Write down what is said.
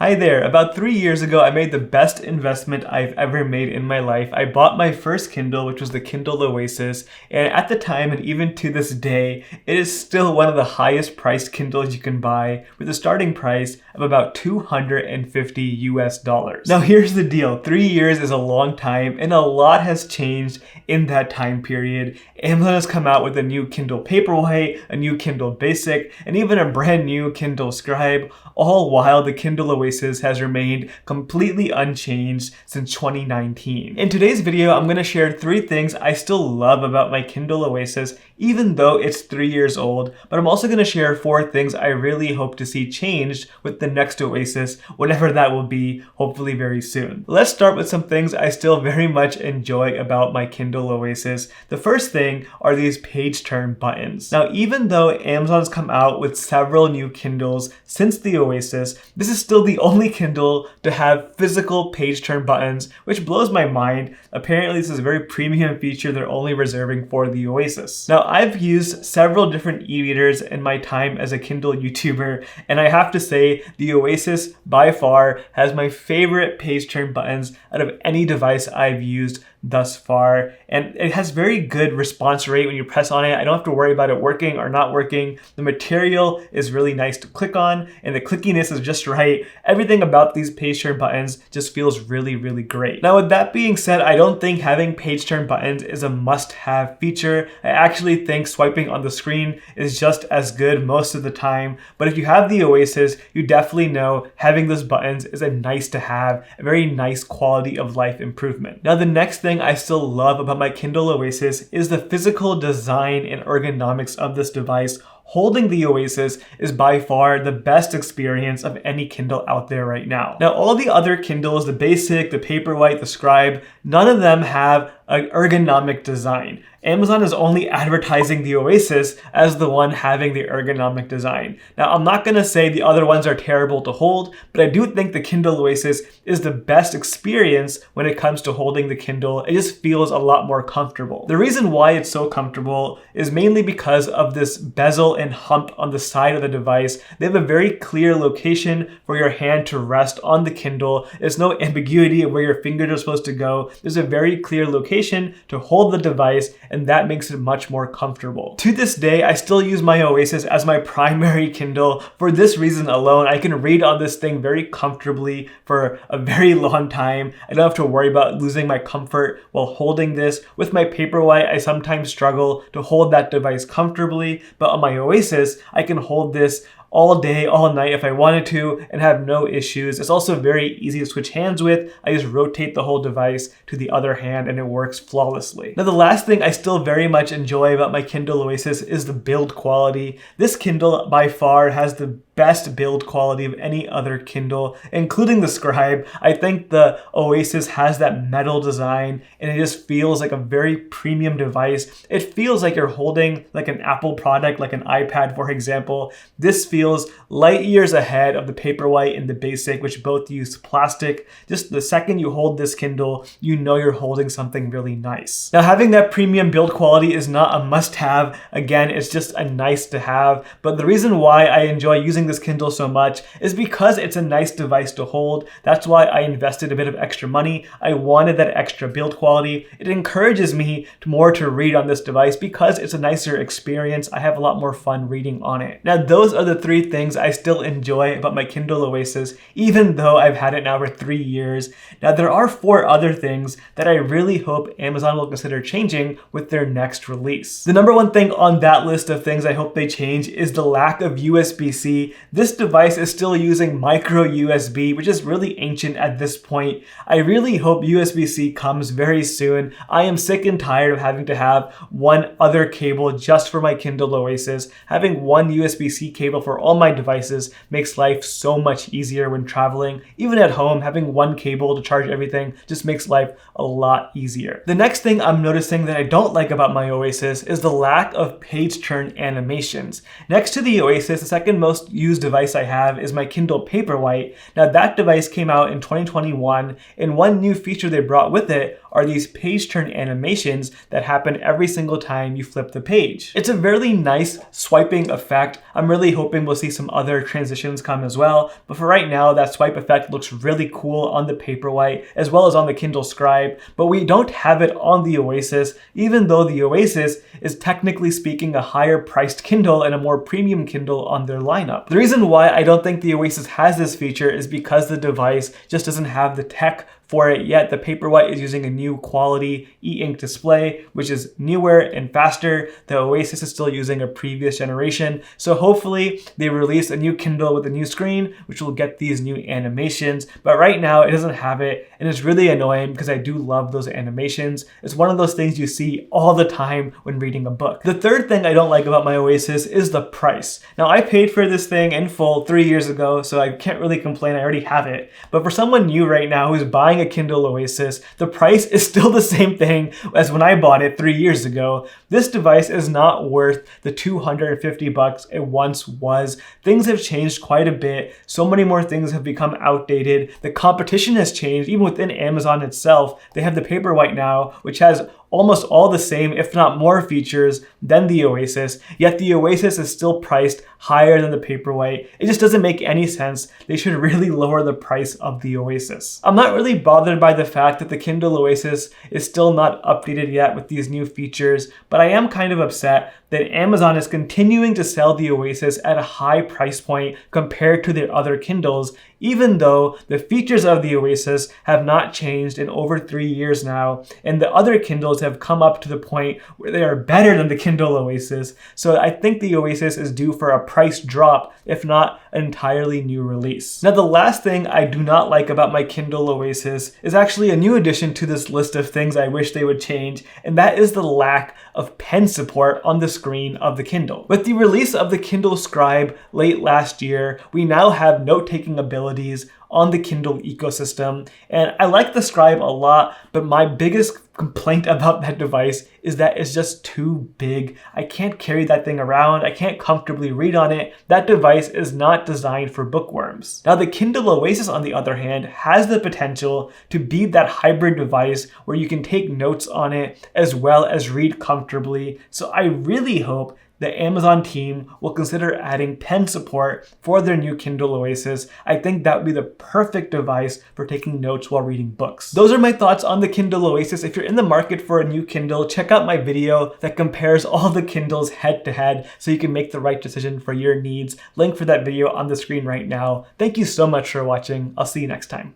Hi there. About 3 years ago, I made the best investment I've ever made in my life. I bought my first Kindle, which was the Kindle Oasis, and at the time, and even to this day, it is still one of the highest priced Kindles you can buy, with a starting price of about $250 US. Now here's the deal. 3 years is a long time, and a lot has changed in that time period. Amazon has come out with a new Kindle Paperwhite, a new Kindle Basic, and even a brand new Kindle Scribe, all while the Kindle Oasis has remained completely unchanged since 2019. In today's video, I'm going to share 3 things I still love about my Kindle Oasis, even though it's 3 years old, but I'm also going to share 4 things I really hope to see changed with the next Oasis, whenever that will be, hopefully very soon. Let's start with some things I still very much enjoy about my Kindle Oasis. The first thing are these page turn buttons. Now, even though Amazon's come out with several new Kindles since the Oasis, this is still the only Kindle to have physical page turn buttons, which blows my mind. Apparently, this is a very premium feature they're only reserving for the Oasis. Now, I've used several different e-readers in my time as a Kindle YouTuber, and I have to say the Oasis by far has my favorite page turn buttons out of any device I've used thus far, and it has very good response rate when you press on it. I don't have to worry about it working or not working. The material is really nice to click on, and the clickiness is just right. Everything about these page turn buttons just feels really, really great. Now, with that being said, I don't think having page turn buttons is a must-have feature. I actually think swiping on the screen is just as good most of the time, but if you have the Oasis, you definitely know having those buttons is a nice to have, a very nice quality of life improvement. Now, the next thing I still love about my Kindle Oasis is the physical design and ergonomics of this device. Holding the Oasis is by far the best experience of any Kindle out there right now. Now, all the other Kindles, the Basic, the Paperwhite, the Scribe, none of them have an ergonomic design. Amazon is only advertising the Oasis as the one having the ergonomic design. Now, I'm not going to say the other ones are terrible to hold, but I do think the Kindle Oasis is the best experience when it comes to holding the Kindle. It just feels a lot more comfortable. The reason why it's so comfortable is mainly because of this bezel and hump on the side of the device. They have a very clear location for your hand to rest on the Kindle. There's no ambiguity of where your fingers are supposed to go. There's a very clear location to hold the device, and that makes it much more comfortable. To this day, I still use my Oasis as my primary Kindle. For this reason alone, I can read on this thing very comfortably for a very long time. I don't have to worry about losing my comfort while holding this. With my Paperwhite, I sometimes struggle to hold that device comfortably, but on my Oasis, I can hold this all day, all night if I wanted to and have no issues. It's also very easy to switch hands with. I just rotate the whole device to the other hand and it works flawlessly. Now, the last thing I still very much enjoy about my Kindle Oasis is the build quality. This Kindle by far has the best build quality of any other Kindle, including the Scribe. I think the Oasis has that metal design and it just feels like a very premium device. It feels like you're holding like an Apple product, like an iPad, for example. This feels light years ahead of the Paperwhite and the Basic, which both use plastic. Just the second you hold this Kindle, you know you're holding something really nice. Now, having that premium build quality is not a must-have. Again, it's just a nice to have. But the reason why I enjoy using this Kindle so much is because it's a nice device to hold. That's why I invested a bit of extra money. I wanted that extra build quality. It encourages me more to read on this device because it's a nicer experience. I have a lot more fun reading on it. Now, those are the 3 things I still enjoy about my Kindle Oasis, even though I've had it now for 3 years. Now, there are 4 other things that I really hope Amazon will consider changing with their next release. The number 1 thing on that list of things I hope they change is the lack of USB-C. This device is still using micro USB, which is really ancient at this point. I really hope USB-C comes very soon. I am sick and tired of having to have one other cable just for my Kindle Oasis. Having one USB-C cable for all my devices makes life so much easier when traveling. Even at home, having one cable to charge everything just makes life a lot easier. The next thing I'm noticing that I don't like about my Oasis is the lack of page turn animations. Next to the Oasis, the second most used used device I have is my Kindle Paperwhite. Now that device came out in 2021, and one new feature they brought with it are these page turn animations that happen every single time you flip the page. It's a really nice swiping effect. I'm really hoping we'll see some other transitions come as well, but for right now, that swipe effect looks really cool on the Paperwhite as well as on the Kindle Scribe, but we don't have it on the Oasis, even though the Oasis is technically speaking a higher priced Kindle and a more premium Kindle on their lineup. The reason why I don't think the Oasis has this feature is because the device just doesn't have the tech for it yet. The Paperwhite is using a new quality e-ink display, which is newer and faster. The Oasis is still using a previous generation. So hopefully they release a new Kindle with a new screen, which will get these new animations. But right now it doesn't have it, and it's really annoying because I do love those animations. It's one of those things you see all the time when reading a book. The third thing I don't like about my Oasis is the price. Now I paid for this thing in full 3 years ago, so I can't really complain. I already have it. But for someone new right now who's buying a Kindle Oasis, the price is still the same thing as when I bought it 3 years ago. This device is not worth the $250 it once was. Things have changed quite a bit. So many more things have become outdated. The competition has changed. Even within Amazon itself, they have the Paperwhite now, which has almost all the same, if not more features than the Oasis, yet the Oasis is still priced higher than the Paperwhite. It just doesn't make any sense. They should really lower the price of the Oasis. I'm not really bothered by the fact that the Kindle Oasis is still not updated yet with these new features, but I am kind of upset that Amazon is continuing to sell the Oasis at a high price point compared to their other Kindles, even though the features of the Oasis have not changed in over 3 years now, and the other Kindles have come up to the point where they are better than the Kindle Oasis. So I think the Oasis is due for a price drop, if not an entirely new release. Now the last thing I do not like about my Kindle Oasis is actually a new addition to this list of things I wish they would change, and that is the lack of pen support on the screen of the Kindle. With the release of the Kindle Scribe late last year, we now have note-taking abilities on the Kindle ecosystem, and I like the Scribe a lot, but my biggest complaint about that device is that it's just too big. I can't carry that thing around. I can't comfortably read on it. That device is not designed for bookworms. Now the Kindle Oasis, on the other hand, has the potential to be that hybrid device where you can take notes on it as well as read comfortably. So I really hope the Amazon team will consider adding pen support for their new Kindle Oasis. I think that would be the perfect device for taking notes while reading books. Those are my thoughts on the Kindle Oasis. If you're in the market for a new Kindle, check out my video that compares all the Kindles head to head so you can make the right decision for your needs. Link for that video on the screen right now. Thank you so much for watching. I'll see you next time.